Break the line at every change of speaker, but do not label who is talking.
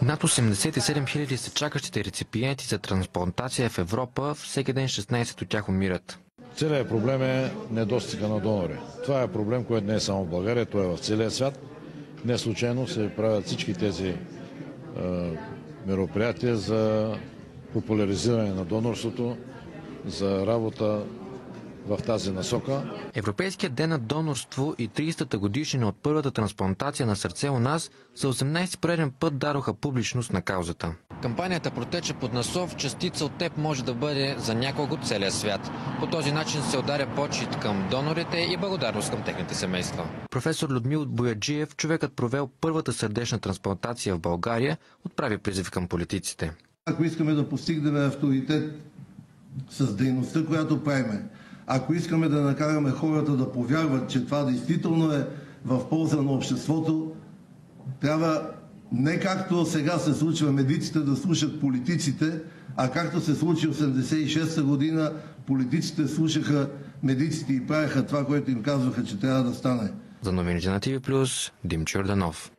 Над 87 000 са чакащите реципиенти за трансплантация в Европа. Всеки ден 16 от тях умират.
Целият проблем е недостига на донори. Това е проблем, който не е само в България, той е в целия свят. Не случайно се правят всички тези мероприятия за популяризиране на донорството, за работа в тази насока.
Европейският ден на донорство и 30-та годишнина от първата трансплантация на сърце у нас за 18 пореден път дадоха публичност на каузата. Кампанията протече под наслов "Частица от теб може да бъде за някого от целия свят". По този начин се ударя почит към донорите и благодарност към техните семейства. Професор Людмил Бояджиев, човекът провел първата сърдечна трансплантация в България, отправи призив към политиците.
Ако искаме да постигнем авторитет с дейността, която правиме, ако искаме да накараме хората да повярват, че това действително е в полза на обществото, трябва не както сега се случва медиците да слушат политиците, а както се случи 86-та година, политиците слушаха медиците и правеха това, което им казваха, че трябва да стане.
За новините на TV+, Димчо Йорданов.